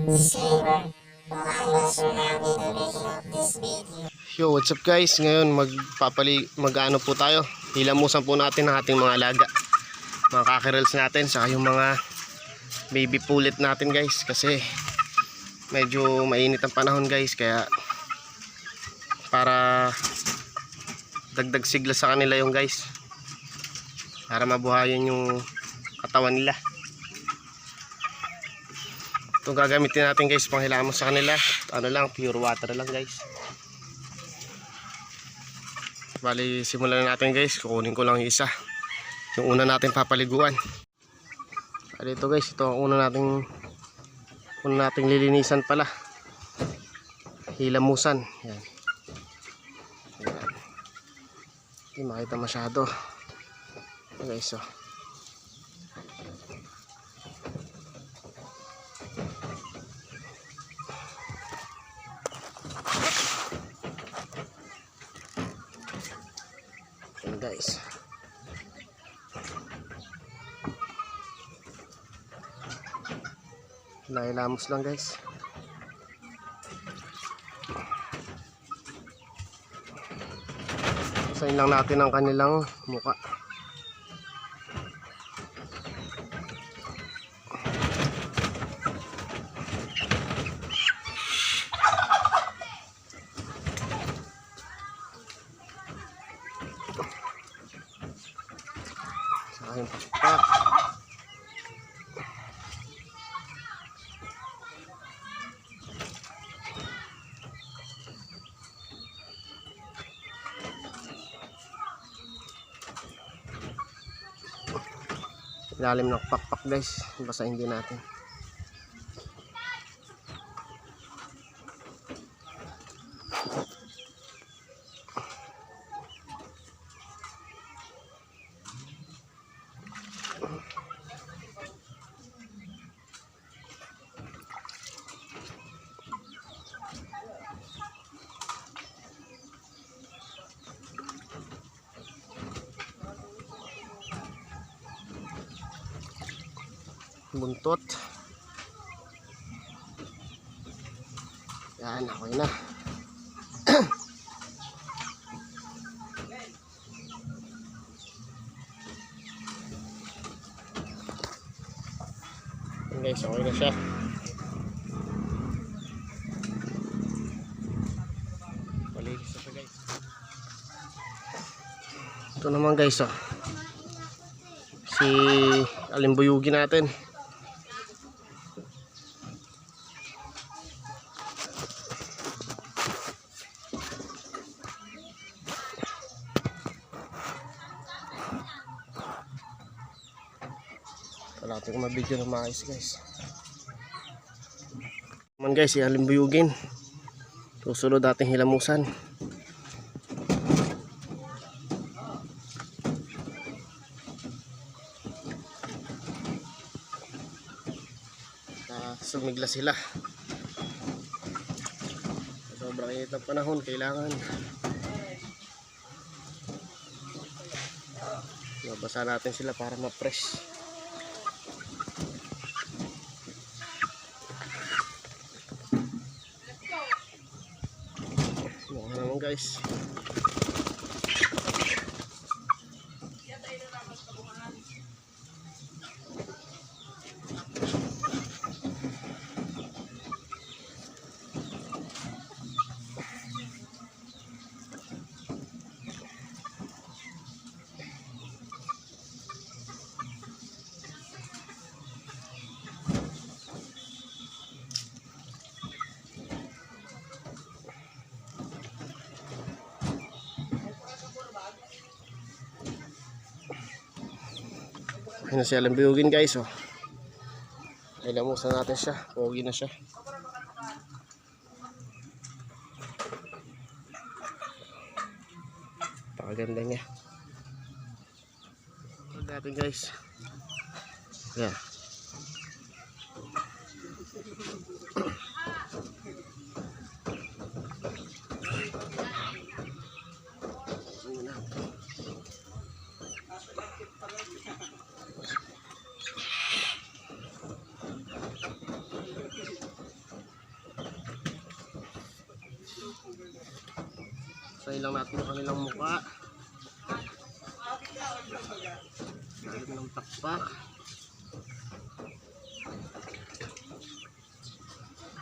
Disclaimer. No animals are now in the making of this video. Yo, what's up guys? Ngayon mag-ano po tayo. Hilamusan po natin ang ating mga alaga. Mga cockerels natin sa yung mga baby pullet natin guys, kasi medyo mainit ang panahon guys, kaya para dagdag sigla sa kanila yung guys, para mabuhayan yung katawan nila. Ito gagamitin natin guys pang hilamos sa kanila. Ano lang, pure water lang guys. Bali simulan na natin guys. Kukunin ko lang yung isa, yung una natin papaliguan. Dito guys, ito ang una nating lilinisan pala, hilamusan. Yan. Yan. Hindi makita masyado guys. So yan guys, nahilamos lang guys. Basahin lang natin ang kanilang muka. Sa aking pakpak. Ilalim ng pakpak guys, basahin din natin. Buntot. Yan, okay na. Yan guys, okay na siya. Paligis na siya guys. Ito naman guys, oh, si alimbuyugi natin. Wala natin kung mabidyo ng maayos guys. Naman guys, ihalimbuyugin. Susunod natin hilamusan. Sumigla sila. Sobrang init ng panahon, kailangan mabasa natin sila para ma-fresh. Mukha naman guys. Ayun na siya lambiyugin guys, oh. Ilamusan natin siya, pogi na siya. Pakaganda niya. Ito natin guys. Yeah. Patay lang natin yung kanilang mukha. Lagyan ng takpak.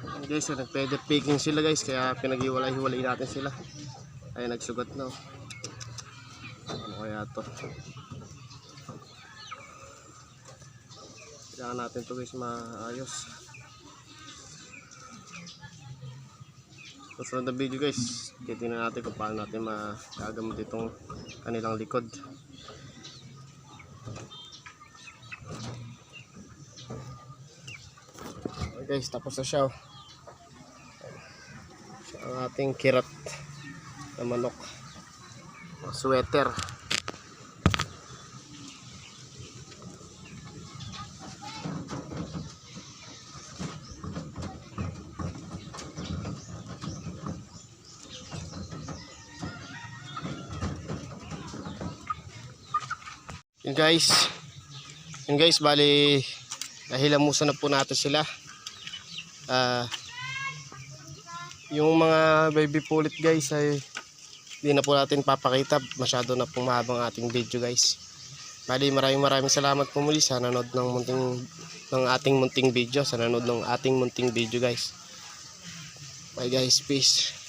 Ayan guys, nagpwede picking sila guys, kaya pinag-iwalay-hiwalay natin sila. Ay nagsugat na. Ano kaya to? Kailangan natin to guys maayos. So sunod na video guys, titignan natin kung paano natin magagamot itong kanilang likod. Okay guys, tapos na siya. Siya ang ating kirat na manok. Sweater. Yun guys, bali nahilamusan na po natin sila. Yung mga baby pullet guys ay hindi na po natin papakita, masyado na pong mahabang ating video guys. Bali maraming salamat po muli sa nanood ng ating munting video, sa nanood ng ating munting video guys. Bye guys, peace.